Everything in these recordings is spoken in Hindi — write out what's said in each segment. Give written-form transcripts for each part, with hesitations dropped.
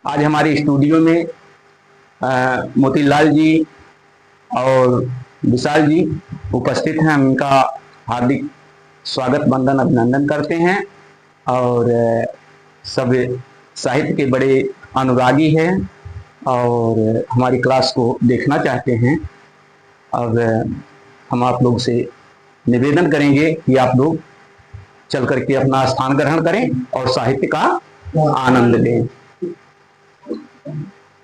आज हमारे स्टूडियो में मोतीलाल जी और विशाल जी उपस्थित हैं। हम इनका हार्दिक स्वागत वंदन अभिनंदन करते हैं और सब साहित्य के बड़े अनुरागी हैं और हमारी क्लास को देखना चाहते हैं। अब हम आप लोग से निवेदन करेंगे कि आप लोग चल करके अपना स्थान ग्रहण करें और साहित्य का आनंद लें।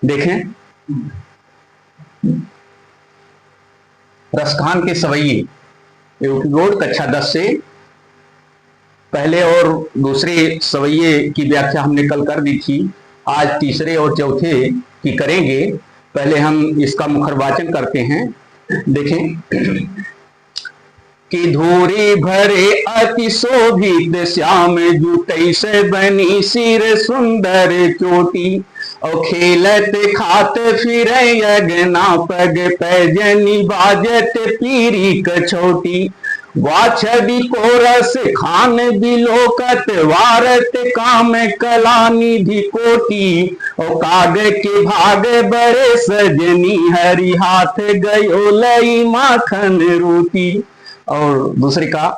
देखें, रसखान के सवैये बोर्ड कक्षा 10 से पहले और दूसरे सवैये की व्याख्या हमने कल कर दी थी। आज तीसरे और चौथे की करेंगे। पहले हम इसका मुखरवाचन करते हैं। देखें कि धूरी भरे अति शोभित श्याम जुटै से बनी सिर सुंदर चोटी और खेलत खात फिरे अगना पग पैजनी बाजत पीरी कछोटी वाछदी को रस खान बिलोकत वारत काम कला निधि कोटी और काग के भाग बड़े सजनी हरि हाथ गयो लई माखन रोटी। और दूसरे का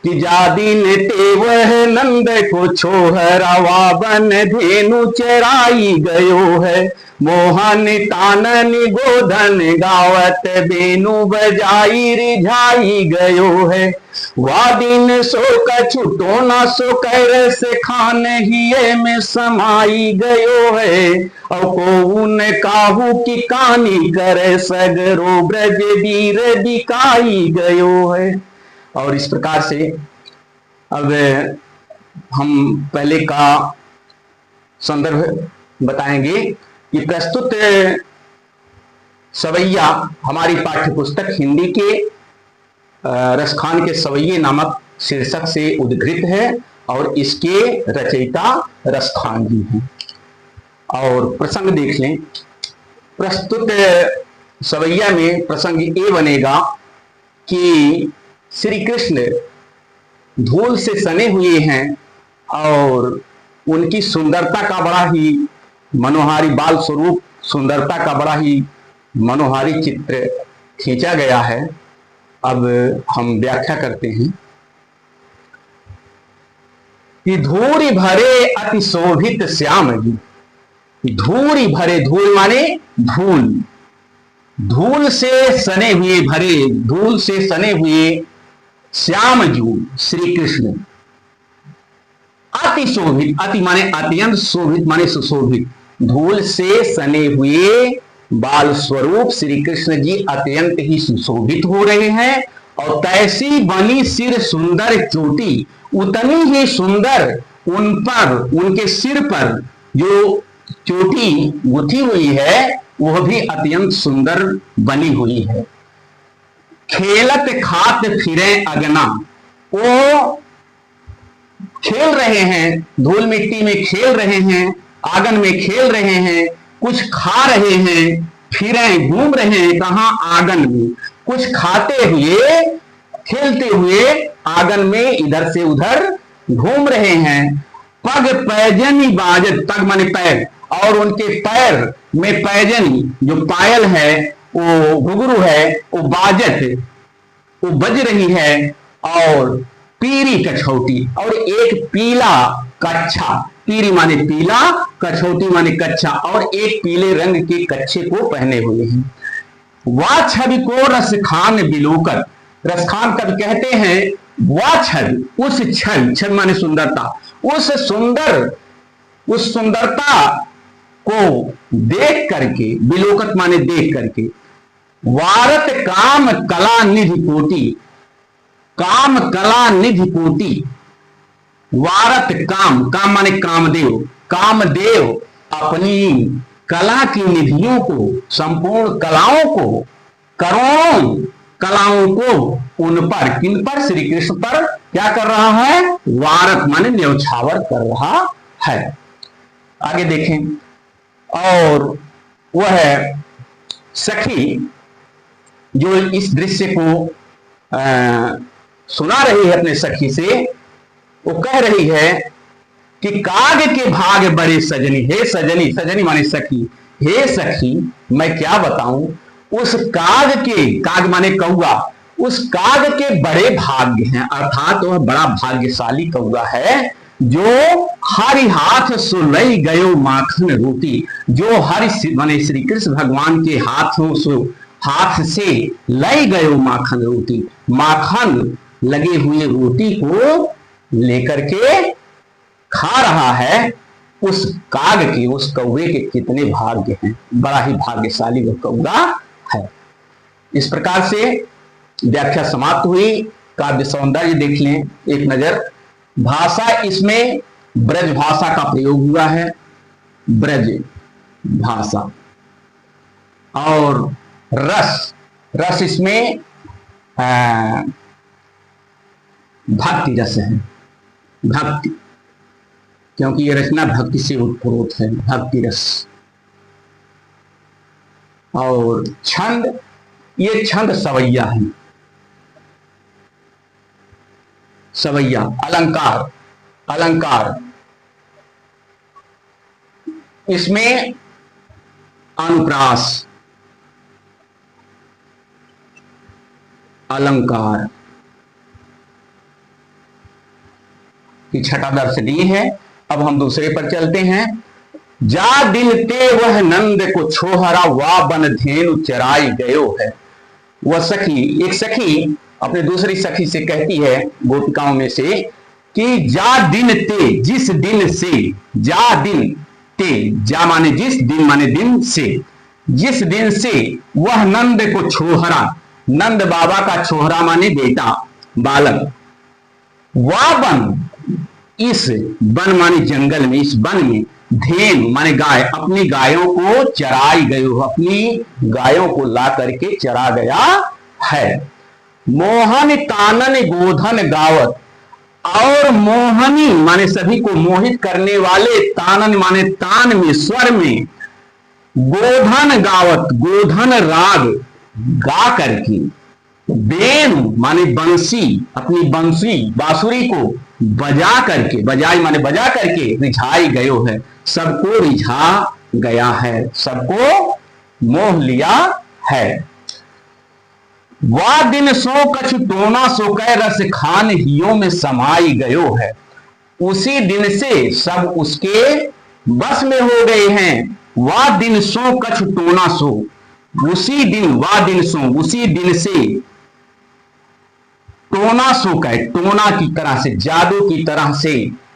कि जादीन तेवह नंद को छोहरावा बन धेनु चराई गयो है मोहन तानन गोधन गावत बेनु बजाई रिझाई गयो है वादिन सो कछुटो न सो कर से खान हिये में समाई गयो है और कोउन काहू की कानी करे सगरो ब्रज वीर बिकाई गयो है। और इस प्रकार से अब हम पहले का संदर्भ बताएंगे कि प्रस्तुत सवैया हमारी पाठ्य पुस्तक हिंदी के रसखान के सवैये नामक शीर्षक से उद्धृत है और इसके रचयिता रसखान जी हैं। और प्रसंग देख लें। प्रस्तुत सवैया में प्रसंग ये बनेगा कि श्री कृष्ण धूल से सने हुए हैं और उनकी सुंदरता का बड़ा ही मनोहारी बाल स्वरूप सुंदरता का बड़ा ही मनोहारी चित्र खींचा गया है। अब हम व्याख्या करते हैं कि धूरी भरे अति शोभित श्याम जी। धूरी भरे, धूल माने धूल, धूल से सने हुए, भरे धूल से सने हुए श्याम जू श्री कृष्ण अति शोभित, अति माने अत्यंत, शोभित माने सुशोभित, धूल से सने हुए बाल स्वरूप श्री कृष्ण जी अत्यंत ही सुशोभित हो रहे हैं। और तैसी बनी सिर सुंदर चोटी, उतनी ही सुंदर उन पर, उनके सिर पर जो चोटी गुथी हुई है वह भी अत्यंत सुंदर बनी हुई है। खेलत खात फिरे अगना, वो खेल रहे हैं, धूल मिट्टी में खेल रहे हैं, आंगन में खेल रहे हैं, कुछ खा रहे हैं, फिरे घूम रहे हैं। कहां? आंगन में। कुछ खाते हुए खेलते हुए आंगन में इधर से उधर घूम रहे हैं। पग पैजनी बाजत, पग माने पैर, और उनके पैर में पैजनी जो पायल है वो घुघरू है वो बाजत, वो बज रही है। और पीरी कछौटी, और एक पीला कच्छा, पीरी माने पीला, कछौटी माने कच्छा, और एक पीले रंग के कच्छे को पहने हुए हैं। वह छवि को रसखान बिलोकत, रसखान कब कहते हैं? वह छवि, उस छवि, छवि माने सुंदरता, उस सुंदरता को देख करके, बिलोकत माने देख करके, वारत काम कला निधि कोटि, काम कला निधि कोटि, वारत काम, काम माने कामदेव, कामदेव अपनी कला की निधियों को, संपूर्ण कलाओं को, करोड़ों कलाओं को उन पर, किन पर? श्री कृष्ण पर क्या कर रहा है? वारत माने न्यौछावर कर रहा है। आगे देखें। और वह सखी जो इस दृश्य को सुना रही है अपने सखी से, वो कह रही है कि काग के भाग बड़े सजनी, हे सजनी, सजनी माने सखी, हे सखी मैं क्या बताऊं उस काग के, काग माने कौआ, उस काग के बड़े भाग्य हैं, अर्थात वह बड़ा भाग्यशाली कौआ है जो हरि हाथ सुलई गयो माखन रोटी, जो हरि माने श्री कृष्ण भगवान के हाथ से लई गयो माखन रोटी, माखन लगे हुए रोटी को लेकर के खा रहा है। उस काग के, उस कौवे के कितने भाग्य हैं, बड़ा ही भाग्यशाली वह कौवा है। इस प्रकार से व्याख्या समाप्त हुई। काव्य सौंदर्य देख लें एक नजर। भाषा, इसमें ब्रज भाषा का प्रयोग हुआ है, ब्रज भाषा। और रस, रस इसमें भक्ति रस है, भक्ति, क्योंकि ये रचना भक्ति से उत्प्रोत है, भक्ति रस। और छंद, ये छंद सवैया है, सवैया। अलंकार, अलंकार, इसमें अनुप्रास, अलंकार की छठा दर्श दी है। अब हम दूसरे पर चलते हैं। जा दिन ते वह नंद को छोहरा, वा बन धेनु चराई गयो है। वह सखी, एक सखी अपने दूसरी सखी से कहती है गोपिकाओं में से कि जा दिन ते, जिस दिन से, जा दिन ते, जा माने जिस, दिन माने दिन से, जिस दिन से वह नंद को छोहरा, नंद बाबा का छोहरा माने बेटा, बालक, वा बन, इस वन माने जंगल में, इस वन में, धेनु माने गाय, अपनी गायों को चराई गयो, अपनी गायों को ला करके चरा गया है। मोहन तानन गोधन गावत, और मोहनी माने सभी को मोहित करने वाले, तानन माने तान में, स्वर में, गोधन गावत, गोधन राग गा करके, बेनु माने बंसी, अपनी बंसी बांसुरी को बजा करके, बजाई माने बजा करके, रिझाई गयो है, सबको रिझा गया है, सबको मोह लिया है। वा दिन सो कछु टोना सो कै रस खान हियों में समाई गयो है। उसी दिन से सब उसके बस में हो गए हैं। वा दिन सो कछु टोना सो, उसी दिन, वा दिन सो, उसी दिन से, टोना सो का, टोना की तरह से, जादू की तरह से,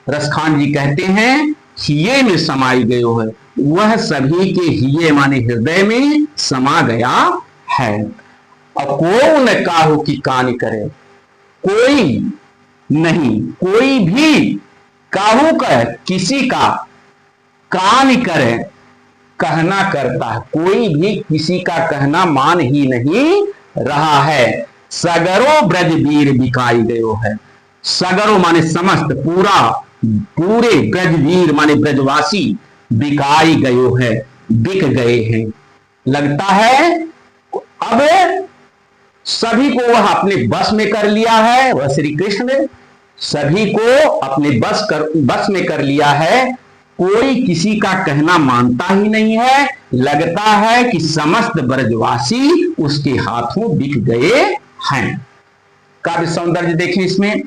रसखान जी कहते हैं हिये में समाई गयो है, वह सभी के हिये माने हृदय में समा गया है। अब को न काहू की कान करे, कोई नहीं, कोई भी काहू का, किसी का, कान करे, कहना करता है, कोई भी किसी का कहना मान ही नहीं रहा है। सगरो ब्रज वीर बिकाई गयो है, सगरो माने समस्त, पूरा, पूरे ब्रज वीर माने ब्रजवासी, बिकाई गयो है, बिक गए हैं। लगता है अब सभी को वह अपने बस में कर लिया है, वह श्री कृष्ण ने सभी को अपने बस में कर लिया है। कोई किसी का कहना मानता ही नहीं है। लगता है कि समस्त ब्रजवासी उसके हाथों बिक गए हैं। काव्य सौंदर्य देखें इसमें।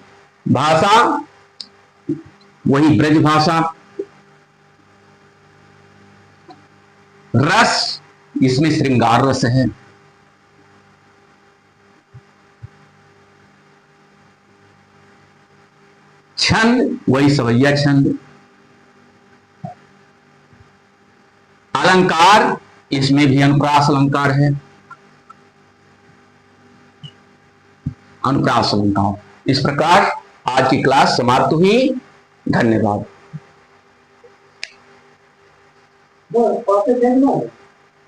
भाषा वही ब्रज भाषा। रस, इसमें श्रृंगार रस है। छंद वही सवैया छंद। अलंकार, इसमें भी अनुप्रास अलंकार है, अनुप्रास अलंकार। इस प्रकार आज की क्लास समाप्त हुई। धन्यवाद।